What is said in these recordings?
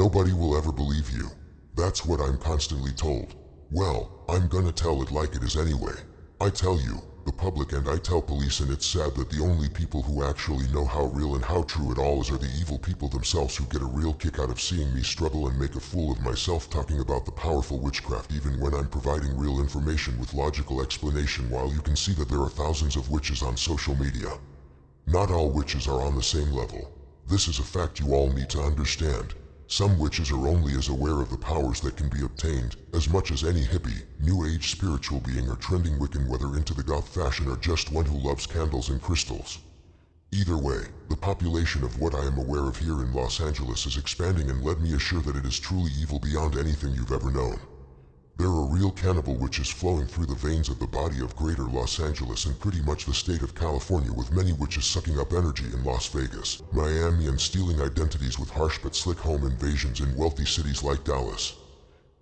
Nobody will ever believe you. That's what I'm constantly told. Well, I'm gonna tell it like it is anyway. I tell you, the public, and I tell police, and it's sad that the only people who actually know how real and how true it all is are the evil people themselves, who get a real kick out of seeing me struggle and make a fool of myself talking about the powerful witchcraft, even when I'm providing real information with logical explanation, while you can see that there are thousands of witches on social media. Not all witches are on the same level. This is a fact you all need to understand. Some witches are only as aware of the powers that can be obtained, as much as any hippie, new age spiritual being or trending Wiccan, whether into the goth fashion or just one who loves candles and crystals. Either way, the population of what I am aware of here in Los Angeles is expanding, and let me assure that it is truly evil beyond anything you've ever known. There are real cannibal witches flowing through the veins of the body of greater Los Angeles and pretty much the state of California, with many witches sucking up energy in Las Vegas, Miami, and stealing identities with harsh but slick home invasions in wealthy cities like Dallas.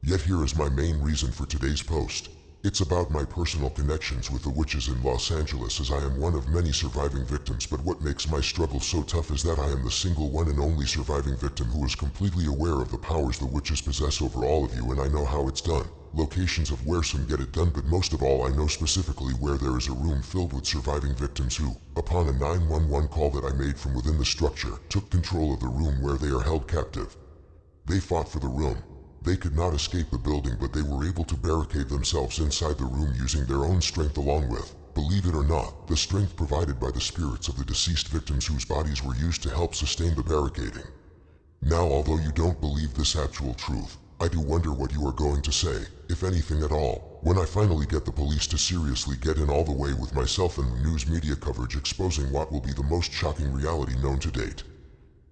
Yet here is my main reason for today's post. It's about my personal connections with the witches in Los Angeles, as I am one of many surviving victims, but what makes my struggle so tough is that I am the single one and only surviving victim who is completely aware of the powers the witches possess over all of you, and I know how it's done. Locations of where some get it done, but most of all I know specifically where there is a room filled with surviving victims who, upon a 911 call that I made from within the structure, took control of the room where they are held captive. They fought for the room. They could not escape the building, but they were able to barricade themselves inside the room using their own strength, along with, believe it or not, the strength provided by the spirits of the deceased victims whose bodies were used to help sustain the barricading. Now, although you don't believe this actual truth, I do wonder what you are going to say, if anything at all, when I finally get the police to seriously get in all the way with myself and the news media coverage exposing what will be the most shocking reality known to date.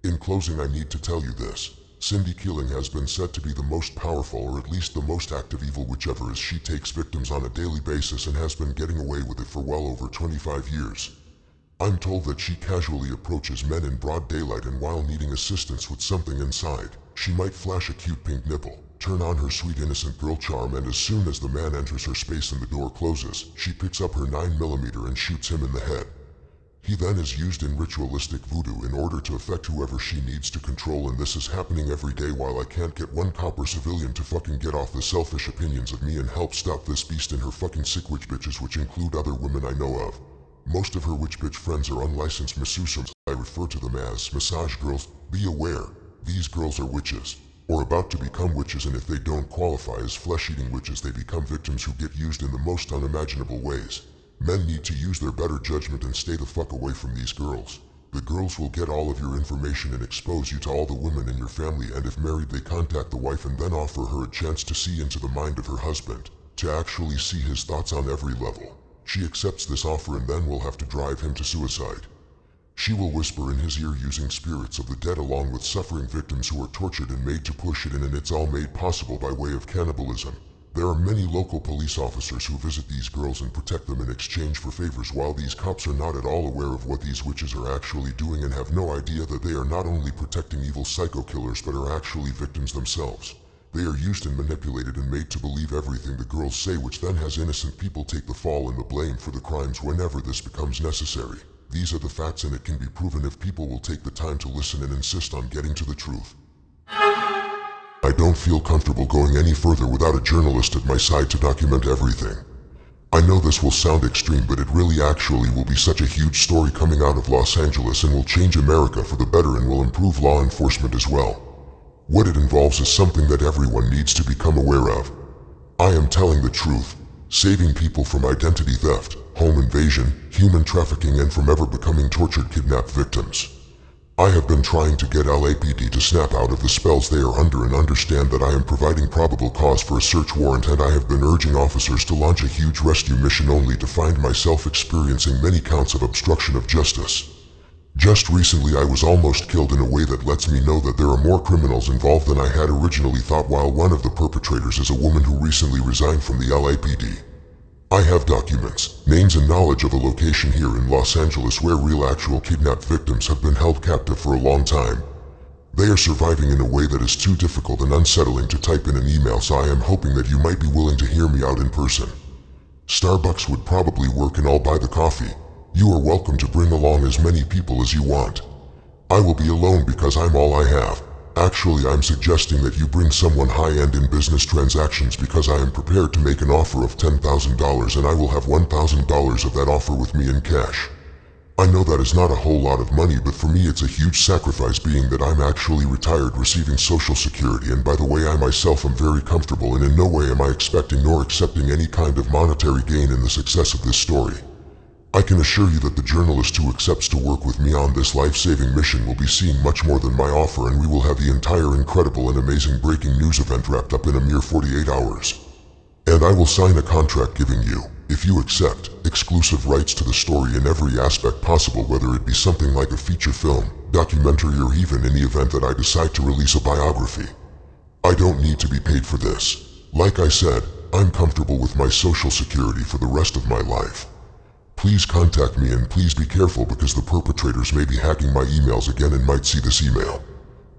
In closing, I need to tell you this. Cindy Keeling has been said to be the most powerful, or at least the most active evil witch ever, as she takes victims on a daily basis and has been getting away with it for well over 25 years. I'm told that she casually approaches men in broad daylight, and while needing assistance with something inside, she might flash a cute pink nipple, turn on her sweet innocent girl charm, and as soon as the man enters her space and the door closes, she picks up her 9mm and shoots him in the head. He then is used in ritualistic voodoo in order to affect whoever she needs to control, and this is happening every day while I can't get one cop or civilian to fucking get off the selfish opinions of me and help stop this beast and her fucking sick witch bitches, which include other women I know of. Most of her witch bitch friends are unlicensed masseuses. I refer to them as massage girls. Be aware, these girls are witches, or about to become witches, and if they don't qualify as flesh-eating witches, they become victims who get used in the most unimaginable ways. Men need to use their better judgment and stay the fuck away from these girls. The girls will get all of your information and expose you to all the women in your family, and if married, they contact the wife and then offer her a chance to see into the mind of her husband, to actually see his thoughts on every level. She accepts this offer and then will have to drive him to suicide. She will whisper in his ear using spirits of the dead along with suffering victims who are tortured and made to push it in, and it's all made possible by way of cannibalism. There are many local police officers who visit these girls and protect them in exchange for favors, while these cops are not at all aware of what these witches are actually doing and have no idea that they are not only protecting evil psycho killers but are actually victims themselves. They are used and manipulated and made to believe everything the girls say, which then has innocent people take the fall and the blame for the crimes whenever this becomes necessary. These are the facts, and it can be proven if people will take the time to listen and insist on getting to the truth. I don't feel comfortable going any further without a journalist at my side to document everything. I know this will sound extreme, but it really actually will be such a huge story coming out of Los Angeles, and will change America for the better and will improve law enforcement as well. What it involves is something that everyone needs to become aware of. I am telling the truth, saving people from identity theft, home invasion, human trafficking, and from ever becoming tortured, kidnapped victims. I have been trying to get LAPD to snap out of the spells they are under and understand that I am providing probable cause for a search warrant, and I have been urging officers to launch a huge rescue mission, only to find myself experiencing many counts of obstruction of justice. Just recently I was almost killed in a way that lets me know that there are more criminals involved than I had originally thought, while one of the perpetrators is a woman who recently resigned from the LAPD. I have documents, names, and knowledge of a location here in Los Angeles where real actual kidnapped victims have been held captive for a long time. They are surviving in a way that is too difficult and unsettling to type in an email, so I am hoping that you might be willing to hear me out in person. Starbucks would probably work, and I'll buy the coffee. You are welcome to bring along as many people as you want. I will be alone because I'm all I have. Actually, I'm suggesting that you bring someone high-end in business transactions because I am prepared to make an offer of $10,000 and I will have $1,000 of that offer with me in cash. I know that is not a whole lot of money, but for me it's a huge sacrifice being that I'm actually retired receiving Social Security, and by the way, I myself am very comfortable and in no way am I expecting nor accepting any kind of monetary gain in the success of this story. I can assure you that the journalist who accepts to work with me on this life-saving mission will be seeing much more than my offer, and we will have the entire incredible and amazing breaking news event wrapped up in a mere 48 hours. And I will sign a contract giving you, if you accept, exclusive rights to the story in every aspect possible, whether it be something like a feature film, documentary, or even in the event that I decide to release a biography. I don't need to be paid for this. Like I said, I'm comfortable with my Social Security for the rest of my life. Please contact me, and please be careful because the perpetrators may be hacking my emails again and might see this email.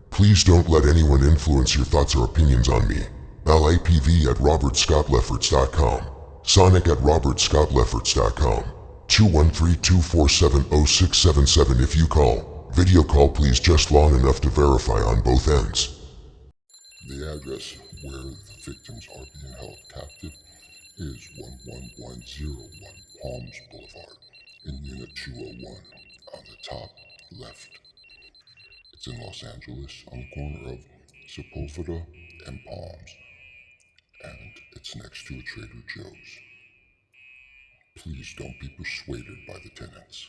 Please don't let anyone influence your thoughts or opinions on me. LAPV@robertscottlefforts.com. Sonic@robertscottlefforts.com. 213-247-0677 if you call. Video call please, just long enough to verify on both ends. The address where the victims are being held captive is 11101 Palms Boulevard in Unit 201 on the top left. It's in Los Angeles on the corner of Sepulveda and Palms, and it's next to a Trader Joe's. Please don't be persuaded by the tenants.